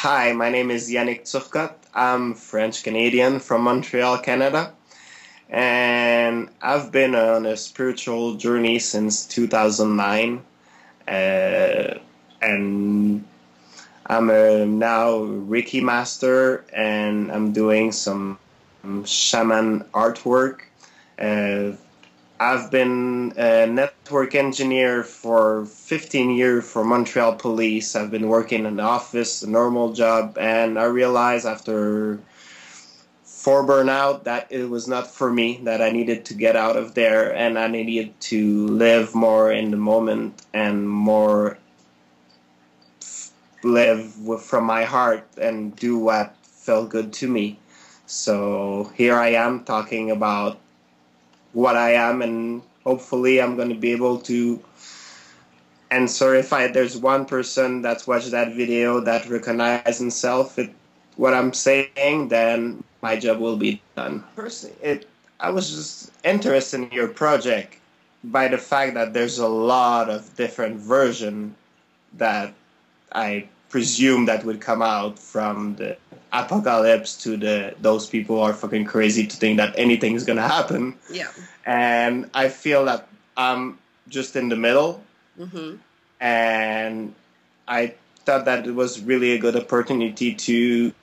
Hi, my name is Yannick. I'm French-Canadian from Montreal, Canada. And I've been on a spiritual journey since 2009. And I'm now Reiki master, and I'm doing some shaman artwork. Uh, I've been a network engineer for 15 years for Montreal Police. I've been working in the office, a normal job, and I realized after 4 burnout that it was not for me, that I needed to get out of there, and I needed to live more in the moment and more from my heart and do what felt good to me. So here I am talking about what I am, and hopefully I'm going to be able to answer if there's one person that's watched that video that recognizes himself in what I'm saying, then my job will be done. Personally, I was just interested in your project by the fact that there's a lot of different versions that I presume that would come out, from the apocalypse to those people are fucking crazy to think that anything is gonna happen. Yeah. And I feel that I'm just in the middle. Mm-hmm. And I thought that it was really a good opportunity to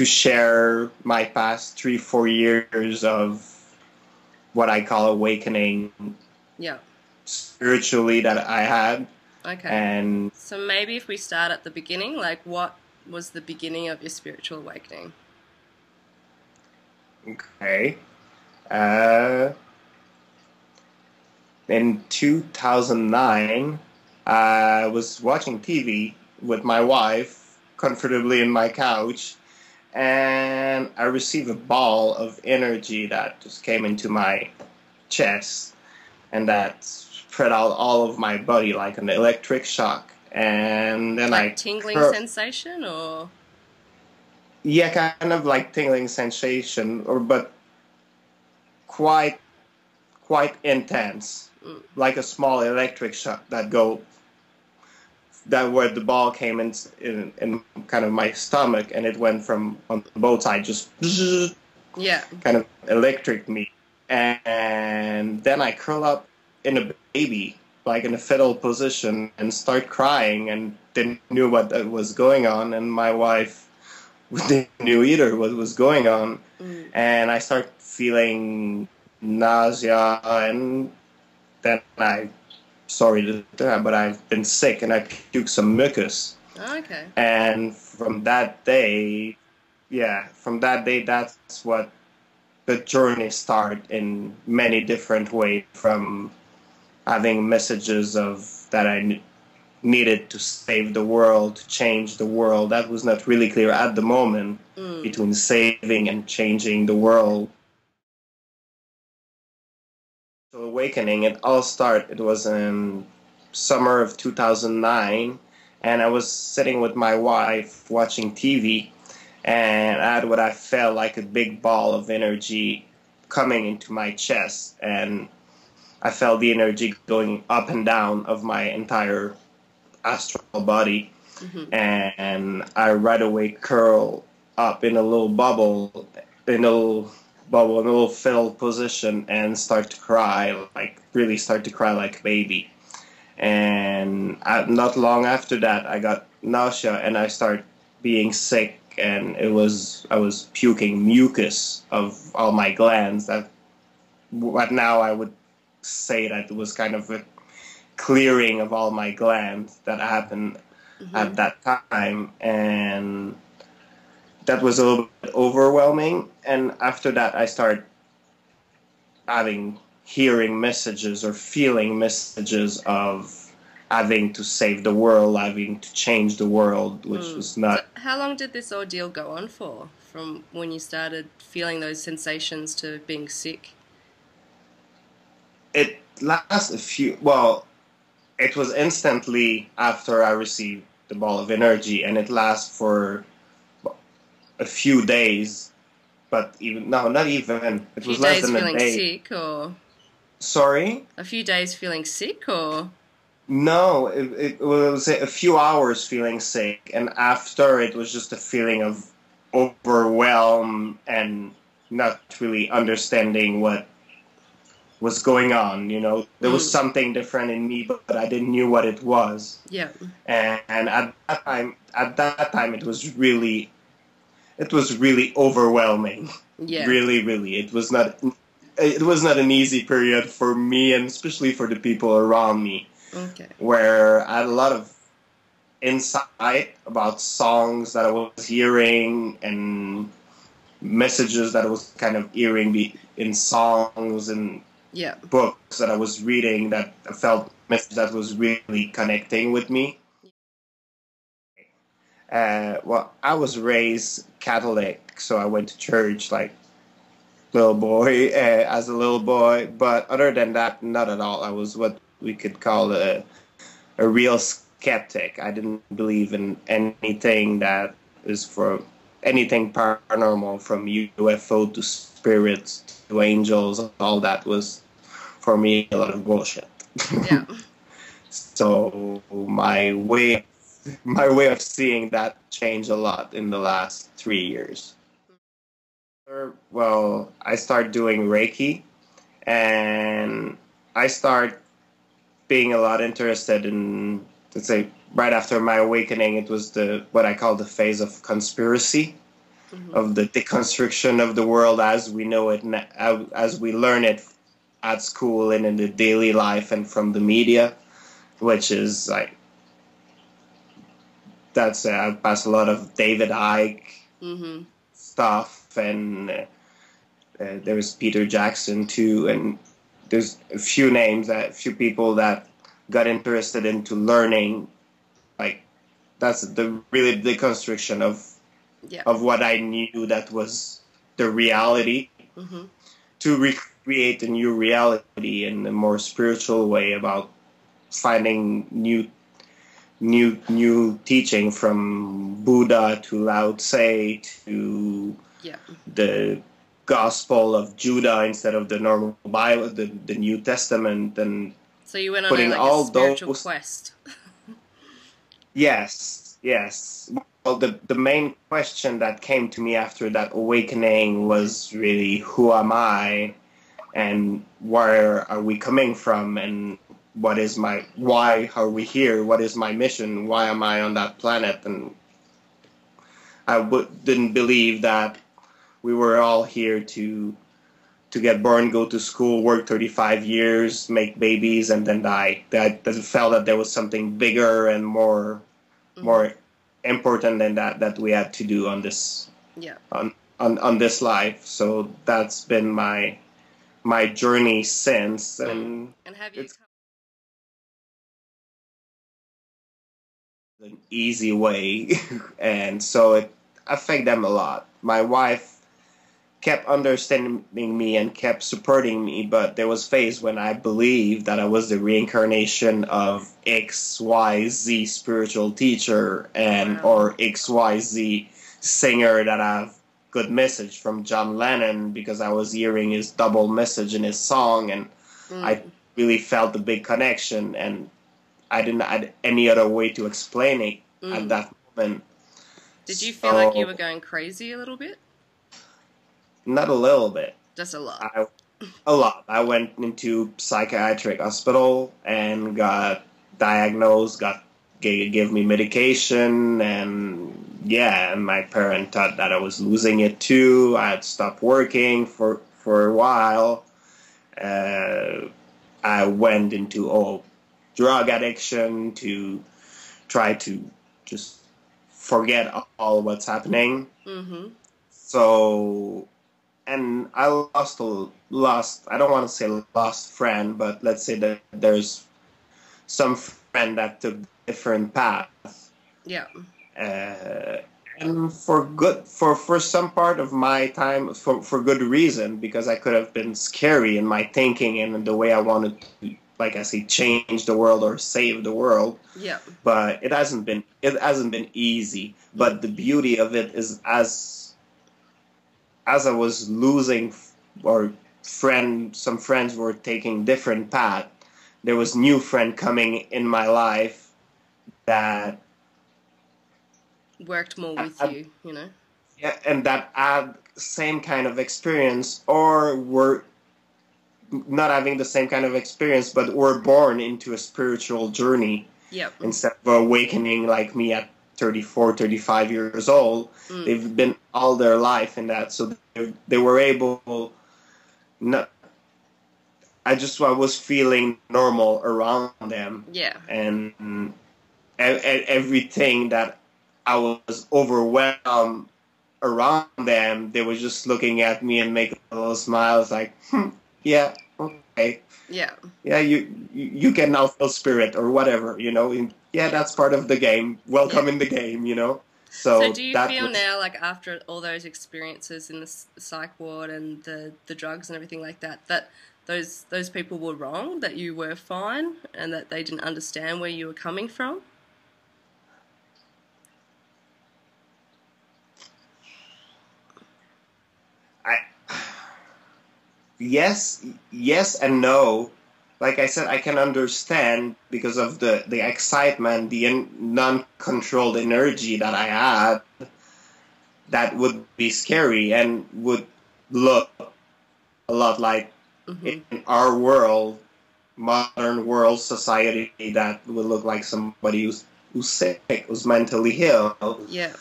share my past 3-4 years of what I call awakening. Yeah. Spiritually that I had. Okay. And so maybe if we start at the beginning, like what was the beginning of your spiritual awakening? Okay. In 2009, I was watching TV with my wife, comfortably in my couch, and I received a ball of energy that just came into my chest, and that spread out all of my body like an electric shock. And then like tingling sensation, or? Yeah, kind of like tingling sensation, but quite intense, like a small electric shock that where the ball came in kind of my stomach, and it went from on both sides, just kind of electric me. And then I curl up in a baby, like in a fetal position, and start crying, and didn't knew what was going on, and my wife didn't knew either what was going on. And I start feeling nausea, and then but I've been sick, and I puked some mucus. Oh, okay. And from that day, that's what the journey started in many different ways, from having messages of that I needed to save the world, to change the world. That was not really clear at the moment between saving and changing the world. So awakening, it was in summer of 2009, and I was sitting with my wife watching TV, and I had what I felt like a big ball of energy coming into my chest, and I felt the energy going up and down of my entire astral body. And I right away curled up in a little bubble, in a little filled position, and start to cry like a baby. And not long after that, I got nausea, and I started being sick, and I was puking mucus of all my glands. What now I would say that it was kind of a clearing of all my glands that happened at that time, and that was a little bit overwhelming. And after that, I started hearing messages or feeling messages of having to save the world, having to change the world, which was not... So how long did this ordeal go on for, from when you started feeling those sensations to being sick? It lasted it was instantly after I received the ball of energy, and it lasted for a few days, but not even. It was less than a day. A few days feeling sick, or? Sorry? A few days feeling sick, or? No, it was a few hours feeling sick, and after it was just a feeling of overwhelm and not really understanding what was going on. There was Mm. something different in me, but I didn't knew what it was. Yeah. And at that time, it was really overwhelming. Yeah. Really, really, it was not an easy period for me, and especially for the people around me, Okay. where I had a lot of insight about songs that I was hearing and messages that I was kind of hearing in songs and Yeah. books that I was reading that I felt message that was really connecting with me. Well, I was raised Catholic, so I went to church like little boy as a little boy. But other than that, not at all. I was what we could call a real skeptic. I didn't believe in anything that is for anything paranormal, from UFO to spirits to angels. All that was for me a lot of bullshit. Yeah. So my way of seeing that changed a lot in the last 3 years. Well, I started doing Reiki, and I start being a lot interested in, let's say, right after my awakening. It was the what I call the phase of conspiracy, Mm-hmm. of the deconstruction of the world as we know it, as we learn it at school and in the daily life and from the media, which is like I've passed a lot of David Icke Mm-hmm. stuff, and there was Peter Jackson too, and there's a few people that got interested into learning, like that's the really deconstruction Yeah. of what I knew that was the reality, Mm-hmm. to recreate a new reality in a more spiritual way, about finding new teaching from Buddha to Lao Tse to Yeah. the Gospel of Judah instead of the normal Bible, the New Testament, and So you went on putting a all spiritual those. quest. Yes, yes. Well, the main question that came to me after that awakening was really, who am I, and where are we coming from, and why are we here? What is my mission? Why am I on that planet? And didn't believe that we were all here to get born, go to school, work 35 years, make babies, and then die. That felt that there was something bigger and more Mm-hmm. more important than that we had to do on this Yeah. on this life. So that's been my journey since, and And have you it's an easy way, and so it affected them a lot. My wife kept understanding me and kept supporting me, but there was phase when I believed that I was the reincarnation of XYZ spiritual teacher and Wow. or XYZ singer that have good message from John Lennon, because I was hearing his double message in his song, and I Mm. really felt the big connection, and I didn't have any other way to explain it at Mm. that moment. Did you feel like you were So, going crazy a little bit? not a little bit. Just a lot. A lot. I went into psychiatric hospital and got diagnosed, gave me medication, and yeah, and my parent thought that I was losing it too. I had stopped working for a while. Uh, I went into drug addiction to try to just forget all what's happening. Mm-hmm. So, and I lost, I don't want to say lost friend, but let's say that there's some friend that took different path, Yeah. uh, and for some part of my time, for good reason, because I could have been scary in my thinking and in the way I wanted to, like I say, change the world or save the world. Yeah. But it hasn't been easy. But the beauty of it is, as I was losing, or some friends were taking different path, there was new friend coming in my life that worked more with you, you know. Yeah, and that had same kind of experience, or were not having the same kind of experience, but were born into a spiritual journey. Yep. Instead of awakening like me at 34, 35 years old. They've been all their life in that, so they were able. Not, I was feeling normal around them. Yeah. And everything that I was overwhelmed around them, they were just looking at me and making a little smile. It's like, yeah, okay. Yeah. Yeah, you can now feel spirit or whatever, you know. Yeah, that's part of the game. Welcome in the game, you know. So do you feel now, like after all those experiences in the psych ward and the drugs and everything like that, that those people were wrong, that you were fine, and that they didn't understand where you were coming from? Yes and no. Like I said, I can understand because of the excitement, the non-controlled energy that I had. That would be scary and would look a lot like in our world, modern world society, that would look like somebody who's sick, who's mentally ill. Yeah.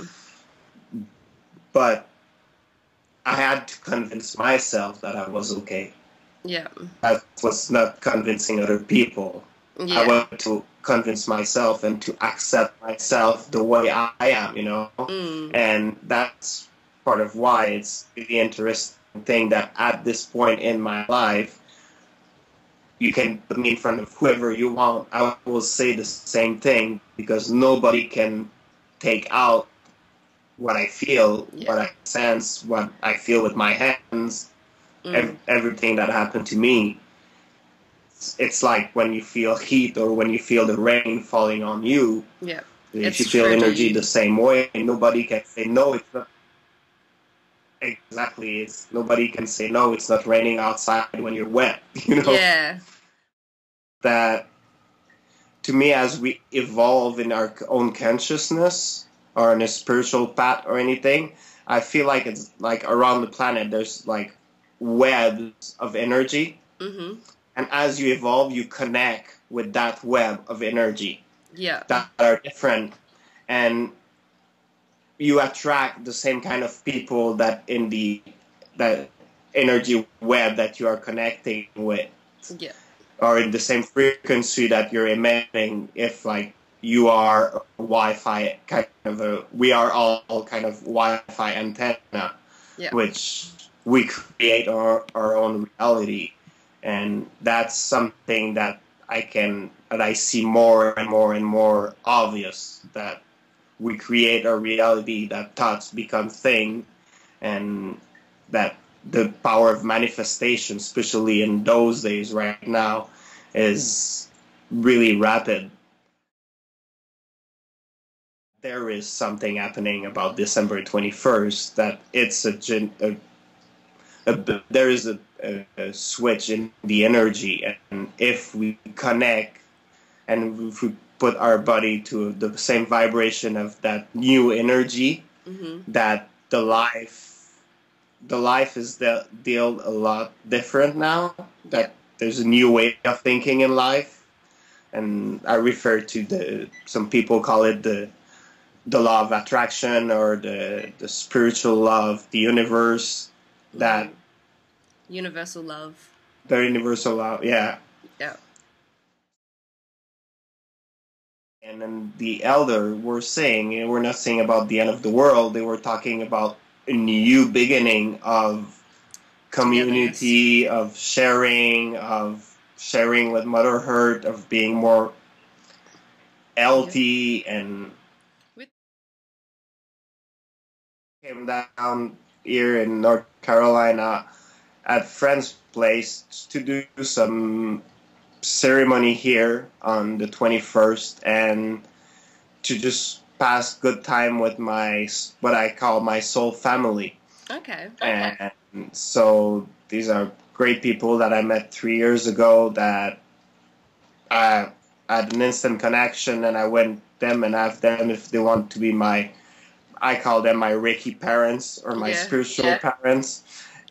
But I had to convince myself that I was okay. Yeah. I was not convincing other people. Yeah. I wanted to convince myself and to accept myself the way I am, you know? And that's part of why it's the interesting thing that at this point in my life, you can put me in front of whoever you want. I will say the same thing because nobody can take out what I feel, what I sense, what I feel with my hands, everything that happened to me. It's like when you feel heat or when you feel the rain falling on you. Yeah. If you feel energy the same way, nobody can say no, it's not. Exactly. Nobody can say no, it's not raining outside when you're wet. You know? Yeah. That, to me, as we evolve in our own consciousness or in a spiritual path or anything, I feel like it's like around the planet there's like webs of energy. And as you evolve, you connect with that web of energy that are different. And you attract the same kind of people that in that energy web that you are connecting with. Yeah. Or in the same frequency that you're emitting. If like you are a Wi-Fi kind of we are all kind of Wi-Fi antenna, which we create our own reality. And that's something that I see more and more and more obvious, that we create a reality, that thoughts become thing, and that the power of manifestation, especially in those days right now, is really rapid. There is something happening about December 21st, that it's there is a switch in the energy, and if we connect and if we put our body to the same vibration of that new energy, that the life is dealt a lot different now, that there's a new way of thinking in life. And I refer to some people call it the law of attraction, or the spiritual law of the universe. That universal love. The universal love, yeah. Yeah. And then the elder were saying, we're not saying about the end of the world, they were talking about a new beginning of community, of sharing with Mother Earth, of being more healthy, and came down here in North Carolina at friend's place to do some ceremony here on the 21st, and to just pass good time with what I call my soul family. Okay. And so these are great people that I met 3 years ago, that I had an instant connection, and I went them and asked them if they want to be I call them my Reiki parents or my spiritual parents.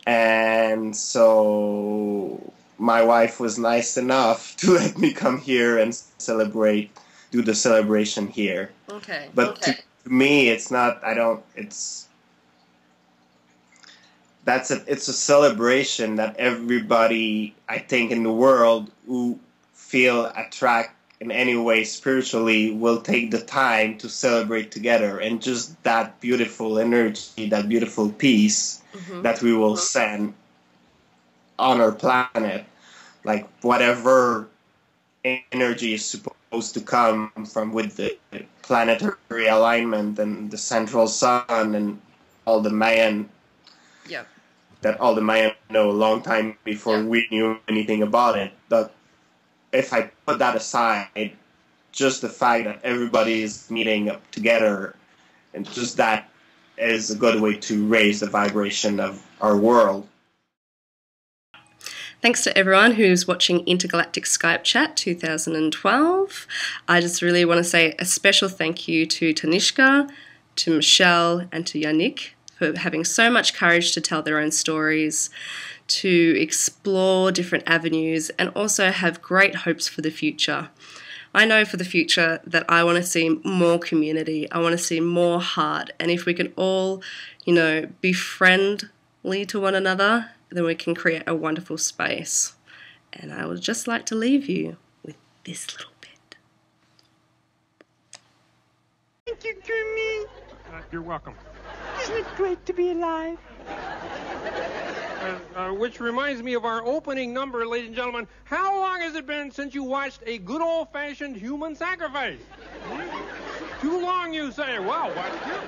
And so my wife was nice enough to let me come here and do the celebration here. Okay. But to me, it's not, it's a celebration that everybody, I think, in the world who feel attract in any way spiritually will take the time to celebrate together, and just that beautiful energy, that beautiful peace that we will send on our planet, like whatever energy is supposed to come from with the planetary alignment and the central sun and all the Mayan that all the Mayan know a long time before we knew anything about it. But if I put that aside, just the fact that everybody is meeting up together, and just that is a good way to raise the vibration of our world. Thanks to everyone who's watching Intergalactic Skype Chat 2012. I just really want to say a special thank you to Tanishka, to Michelle, and to Yanick for having so much courage to tell their own stories, to explore different avenues, and also have great hopes for the future. I know for the future that I want to see more community, I want to see more heart, and if we can all, be friendly to one another, then we can create a wonderful space. And I would just like to leave you with this little bit. Thank you, Jimmy. You're welcome. Isn't it great to be alive? Which reminds me of our opening number, ladies and gentlemen. How long has it been since you watched a good old-fashioned human sacrifice? Too long, you say. Well, watch this.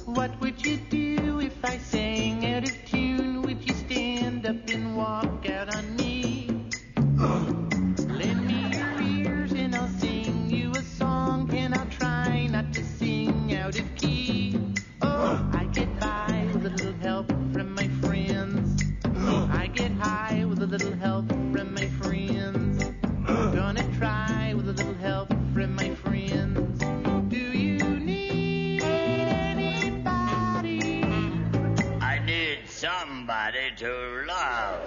What would you do if I sang out of tune? Would you stand up and walk out on me? Lend me your ears and I'll sing you a song, and I'll try not to sing out of key. Oh, I get by with a little help from my friends. I get high with a little help from my friends. Gonna try with a little help from my friends. Do you need anybody? I need somebody to love.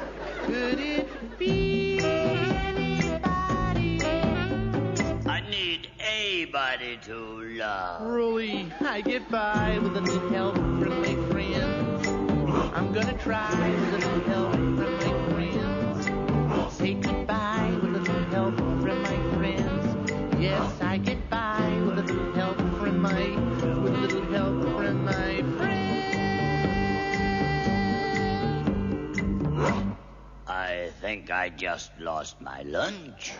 Could it be anybody? I need a body to love. Really, I get by with a little help from my friends. I'm gonna try with a little help from my friends. Say goodbye with a little help from my friends. Yes, I get by with a little help from my friends. I think I just lost my lunch.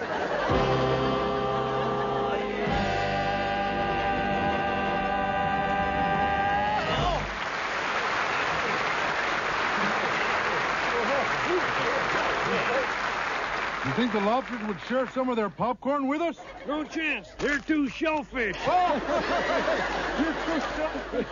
You think the lobsters would share some of their popcorn with us? No chance. They're too shellfish. Oh! You're too selfish.